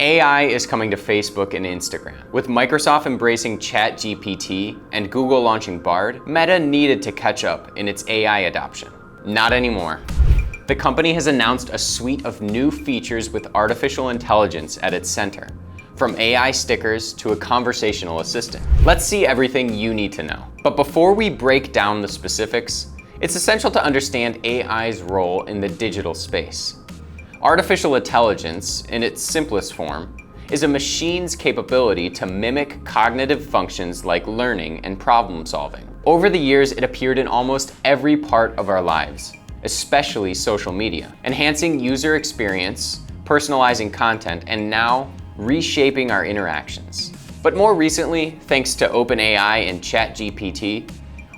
AI is coming to Facebook and Instagram. With Microsoft embracing ChatGPT and Google launching Bard, Meta needed to catch up in its AI adoption. Not anymore. The company has announced a suite of new features with artificial intelligence at its center, from AI stickers to a conversational assistant. Let's see everything you need to know. But before we break down the specifics, it's essential to understand AI's role in the digital space. Artificial intelligence, in its simplest form, is a machine's capability to mimic cognitive functions like learning and problem solving. Over the years, it appeared in almost every part of our lives, especially social media, enhancing user experience, personalizing content, and now reshaping our interactions. But more recently, thanks to OpenAI and ChatGPT,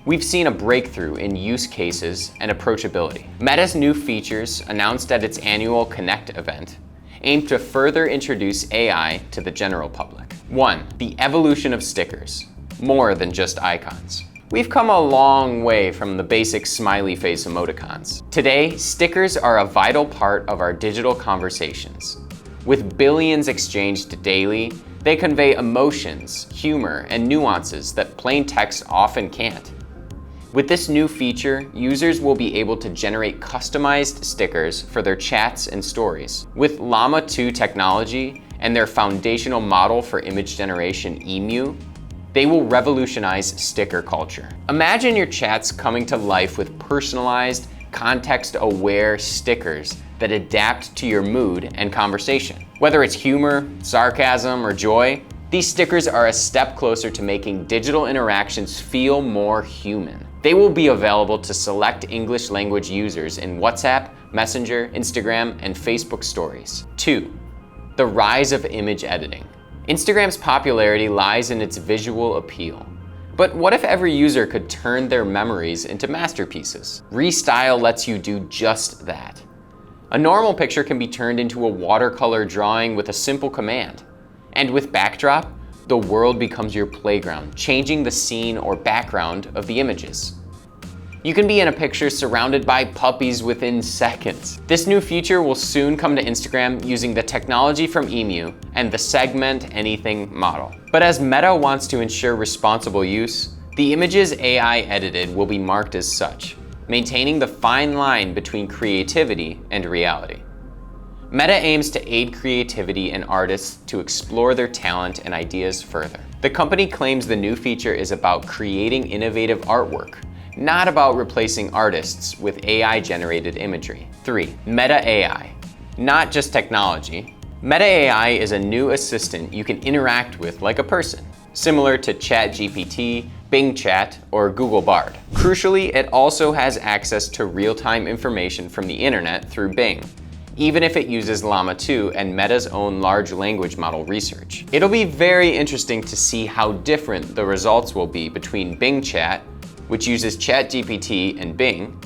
we've seen a breakthrough in use cases and approachability. Meta's new features, announced at its annual Connect event, aim to further introduce AI to the general public. 1. The evolution of stickers, more than just icons. We've come a long way from the basic smiley face emoticons. Today, stickers are a vital part of our digital conversations. With billions exchanged daily, they convey emotions, humor, and nuances that plain text often can't. With this new feature, users will be able to generate customized stickers for their chats and stories. With Llama 2 technology and their foundational model for image generation, Emu, they will revolutionize sticker culture. Imagine your chats coming to life with personalized, context-aware stickers that adapt to your mood and conversation. Whether it's humor, sarcasm, or joy, these stickers are a step closer to making digital interactions feel more human. They will be available to select English language users in WhatsApp, Messenger, Instagram, and Facebook stories. 2. The rise of image editing. Instagram's popularity lies in its visual appeal. But what if every user could turn their memories into masterpieces? Restyle lets you do just that. A normal picture can be turned into a watercolor drawing with a simple command. And with Backdrop, the world becomes your playground, changing the scene or background of the images. You can be in a picture surrounded by puppies within seconds. This new feature will soon come to Instagram using the technology from Emu and the Segment Anything model. But as Meta wants to ensure responsible use, the images AI edited will be marked as such, maintaining the fine line between creativity and reality. Meta aims to aid creativity and artists to explore their talent and ideas further. The company claims the new feature is about creating innovative artwork, not about replacing artists with AI-generated imagery. 3. Meta AI. Not just technology. Meta AI is a new assistant you can interact with like a person, similar to ChatGPT, Bing Chat, or Google Bard. Crucially, it also has access to real-time information from the internet through Bing, even if it uses Llama 2 and Meta's own large language model research. It'll be very interesting to see how different the results will be between Bing Chat, which uses ChatGPT and Bing,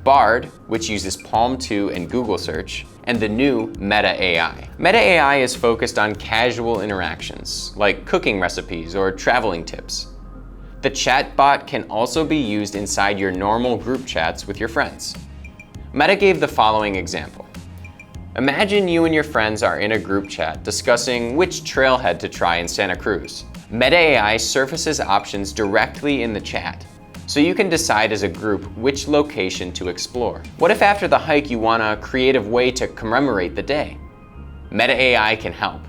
Bard, which uses Palm 2 and Google Search, and the new Meta AI. Meta AI is focused on casual interactions, like cooking recipes or traveling tips. The chatbot can also be used inside your normal group chats with your friends. Meta gave the following example. Imagine you and your friends are in a group chat discussing which trailhead to try in Santa Cruz. Meta AI surfaces options directly in the chat, so you can decide as a group which location to explore. What if after the hike you want a creative way to commemorate the day? Meta AI can help.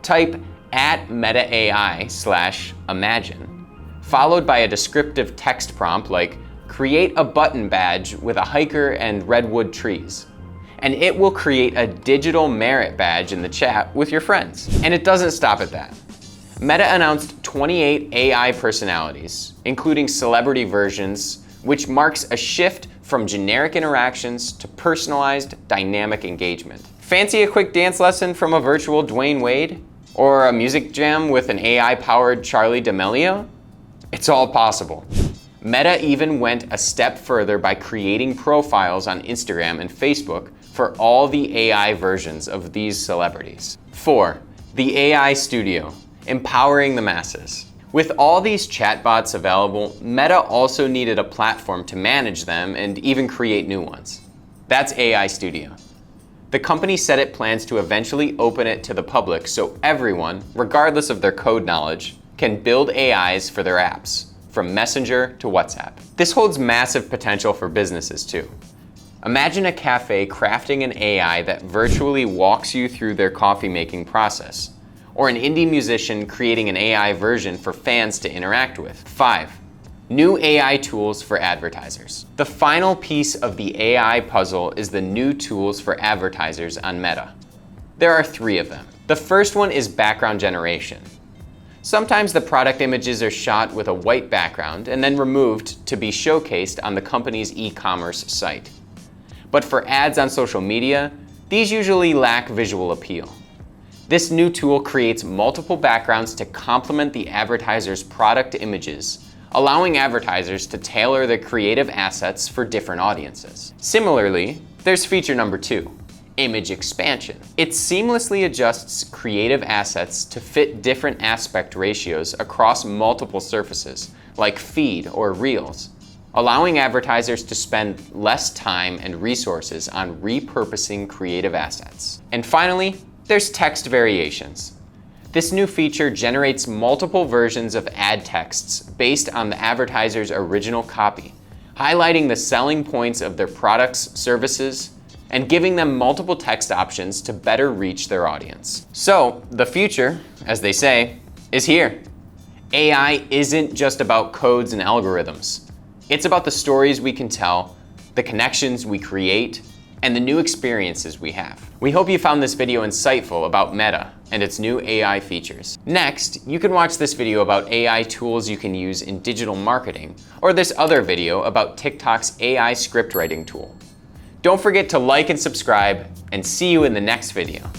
Type @metaai/imagine, followed by a descriptive text prompt like create a button badge with a hiker and redwood trees. And it will create a digital merit badge in the chat with your friends. And it doesn't stop at that. Meta announced 28 AI personalities, including celebrity versions, which marks a shift from generic interactions to personalized, dynamic engagement. Fancy a quick dance lesson from a virtual Dwayne Wade? Or a music jam with an AI-powered Charli D'Amelio? It's all possible. Meta even went a step further by creating profiles on Instagram and Facebook for all the AI versions of these celebrities. 4. The AI Studio, empowering the masses. With all these chatbots available, Meta also needed a platform to manage them and even create new ones. That's AI Studio. The company said it plans to eventually open it to the public so everyone, regardless of their code knowledge, can build AIs for their apps, from Messenger to WhatsApp. This holds massive potential for businesses too. Imagine a cafe crafting an AI that virtually walks you through their coffee making process, or an indie musician creating an AI version for fans to interact with. 5. New AI tools for advertisers. The final piece of the AI puzzle is the new tools for advertisers on Meta. There are 3 of them. The first one is background generation. Sometimes the product images are shot with a white background and then removed to be showcased on the company's e-commerce site. But for ads on social media, these usually lack visual appeal. This new tool creates multiple backgrounds to complement the advertiser's product images, allowing advertisers to tailor their creative assets for different audiences. Similarly, there's feature number 2, image expansion. It seamlessly adjusts creative assets to fit different aspect ratios across multiple surfaces, like feed or reels, allowing advertisers to spend less time and resources on repurposing creative assets. And finally, there's text variations. This new feature generates multiple versions of ad texts based on the advertiser's original copy, highlighting the selling points of their products, services, and giving them multiple text options to better reach their audience. So, the future, as they say, is here. AI isn't just about codes and algorithms. It's about the stories we can tell, the connections we create, and the new experiences we have. We hope you found this video insightful about Meta and its new AI features. Next, you can watch this video about AI tools you can use in digital marketing, or this other video about TikTok's AI script writing tool. Don't forget to like and subscribe, and see you in the next video.